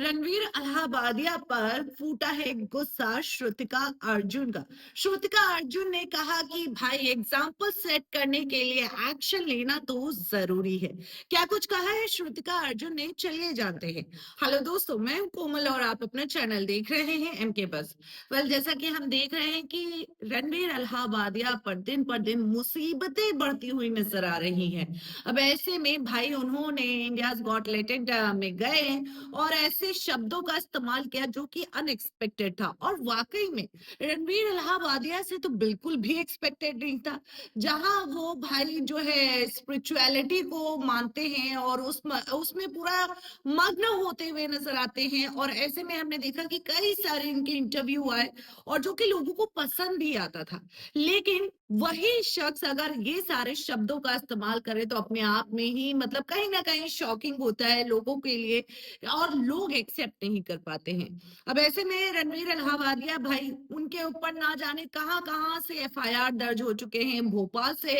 रणवीर अलाहाबादिया पर फूटा है गुस्सा श्रुतिका अर्जुन का। श्रुतिका अर्जुन ने कहा कि भाई एग्जाम्पल सेट करने के लिए एक्शन लेना तो जरूरी है। क्या कुछ कहा है श्रुतिका अर्जुन ने, चलिए जानते हैं। हेलो दोस्तों, मैं हूं कोमल और आप अपना चैनल देख रहे हैं एमके बस। जैसा कि हम देख रहे हैं कि रणवीर अलाहाबादिया पर दिन मुसीबतें बढ़ती हुई नजर आ रही हैं। अब ऐसे में भाई उन्होंने इंडियाज गॉट टैलेंट में गए और ऐसे शब्दों का इस्तेमाल किया जो कि अनएक्सपेक्टेड था, और वाकई में रणवीर इलाहाबादिया से तो बिल्कुल भी एक्सपेक्टेड नहीं था। जहां वो भाई जो है स्पिरिचुअलिटी को मानते हैं और उसमें पूरा मग्न होते हुए नजर आते हैं, और ऐसे में हमने देखा कि कई सारे इनके इंटरव्यू आए और जो कि लोगों को पसंद भी आता था। लेकिन वही शख्स अगर ये सारे शब्दों का इस्तेमाल करे तो अपने आप में ही मतलब कहीं ना कहीं शॉकिंग होता है लोगों के लिए, और लोग एक्सेप्ट नहीं कर पाते हैं। अब ऐसे में रणवीर इलाहाबादिया भाई, उनके ऊपर ना जाने कहां कहां से एफआईआर दर्ज हो चुके हैं, भोपाल से,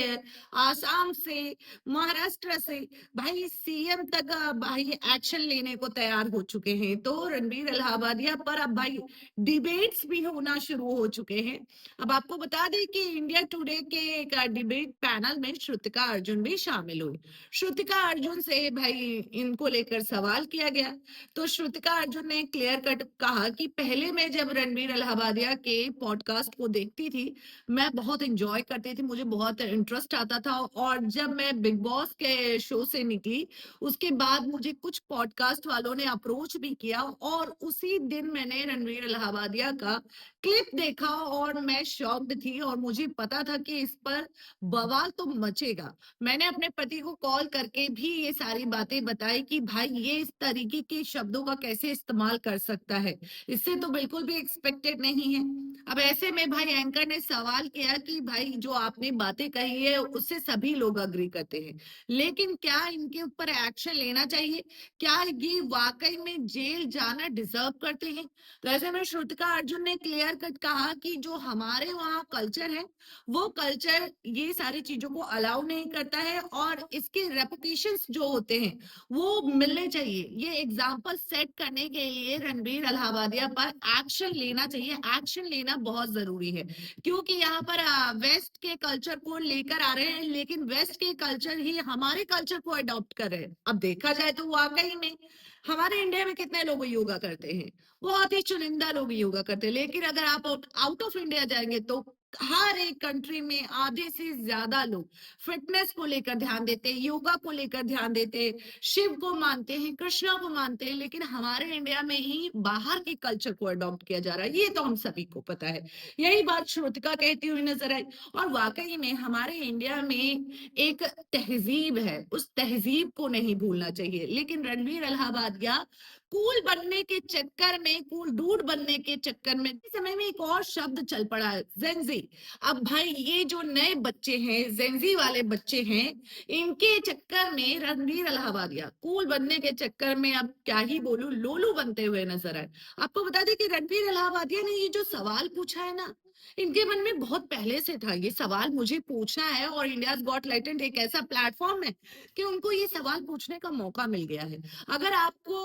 आसाम से, महाराष्ट्र से, भाई सीएम तक भाई एक्शन लेने को तैयार हो चुके हैं। तो रणवीर इलाहाबादिया पर अब भाई डिबेट्स भी होना शुरू हो चुके हैं। अब आपको बता दें कि इंडिया टुडे के एक डिबेट पैनल में श्रुतिका अर्जुन भी शामिल हुई। श्रुतिका अर्जुन से भाई इनको लेकर सवाल किया गया, तो श्रुतिका अर्जुन ने क्लियर कट कहा कि पहले मैं जब रणवीर इलाहाबादिया के पॉडकास्ट को देखती थी, मैं बहुत एंजॉय करती थी, मुझे बहुत इंटरेस्ट आता था। और जब मैं बिग बॉस के शो से निकली, उसके बाद मुझे कुछ पॉडकास्ट वालों ने अप्रोच भी किया, और उसी दिन मैंने रणवीर इलाहाबादिया का क्लिप देखा और मैं शॉक्ड थी, और मुझे पता था कि इस पर बवाल तो मचेगा। मैंने अपने पति को कॉल करके भी ये सारी बातें बताई कि भाई ये इस तरीके के शब्दों का कैसे इस्तेमाल कर सकता है, इससे तो बिल्कुल भी एक्सपेक्टेड नहीं है। अब ऐसे में भाई एंकर ने सवाल किया कि भाई जो आपने बातें कही है उससे सभी लोग अग्री करते हैं, लेकिन क्या इनके ऊपर एक्शन लेना चाहिए? क्या ये वाकई में जेल जाना डिजर्व करते हैं? तो ऐसे में श्रुतिका अर्जुन ने क्लियर कट कहा कि जो हमारे वहाँ कल्चर है, वो कल्चर ये सारी चीजों को अलाउ नहीं करता है, और इसके रेपुटेशंस जो होते हैं वो मिलने चाहिए। ये एग्जाम्पल सेट करने के लिए रणवीर अलाहाबादिया पर एक्शन लेना चाहिए, एक्शन लेना बहुत जरूरी है। क्योंकि यहाँ पर वेस्ट के कल्चर को लेकर आ रहे हैं, लेकिन वेस्ट के कल्चर ही हमारे कल्चर को अडॉप्ट कर रहे हैं। अब देखा जाए तो वाकई में हमारे इंडिया में कितने लोग योगा करते हैं? बहुत ही चुनिंदा लोग योगा करते हैं। लेकिन अगर आप आउट ऑफ इंडिया जाएंगे तो हर एक कंट्री में आधे से ज्यादा लोग फिटनेस को लेकर ध्यान देते हैं, योगा को लेकर ध्यान देते हैं, शिव को मानते हैं, कृष्णा को मानते हैं। लेकिन हमारे इंडिया में ही बाहर के कल्चर को अडॉप्ट किया जा रहा है, ये तो हम सभी को पता है। यही बात श्रुतिका कहती हुई नजर आई। और वाकई में हमारे इंडिया में एक तहजीब है, उस तहजीब को नहीं भूलना चाहिए। लेकिन रणवीर इलाहाबादिया कूल बनने के चक्कर में, कूल डूड बनने के चक्कर में इस समय में एक और शब्द चल पड़ा है, जेंजी। अब भाई ये जो नए बच्चे हैं, जेंजी वाले बच्चे हैं, इनके चक्कर में रणवीर इलाहाबादिया कूल बनने के चक्कर में, अब क्या ही बोलूं, लोलू बनते हुए नजर आए। आपको बता दें कि रणवीर इलाहाबादिया ने ये जो सवाल पूछा है ना, इनके मन में बहुत पहले से था ये सवाल मुझे पूछना है, और इंडियाज गॉट टैलेंट एक ऐसा प्लेटफॉर्म है कि उनको ये सवाल पूछने का मौका मिल गया है। अगर आपको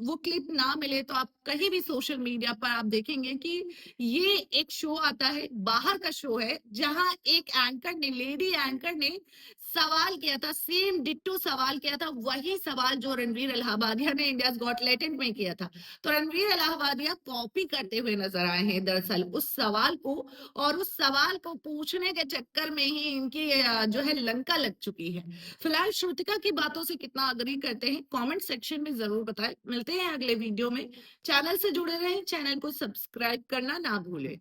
वो क्लिप ना मिले तो आप कहीं भी सोशल मीडिया पर आप देखेंगे कि ये एक शो आता है, बाहर का शो है, जहां एक एंकर ने, लेडी एंकर ने सवाल किया था, सेम डिट्टो सवाल किया था, वही सवाल जो रणवीर इलाहाबादिया ने इंडियाज गॉट टैलेंट में किया था। तो रणवीर इलाहाबादिया कॉपी करते हुए नजर आए हैं दरअसल उस सवाल को, और उस सवाल को पूछने के चक्कर में ही इनकी जो है लंका लग चुकी है। फिलहाल श्रुतिका की बातों से कितना अग्री करते हैं कमेंट सेक्शन में जरूर बताएं। मिलते हैं अगले वीडियो में। चैनल से जुड़े रहें, चैनल को सब्सक्राइब करना ना भूलें।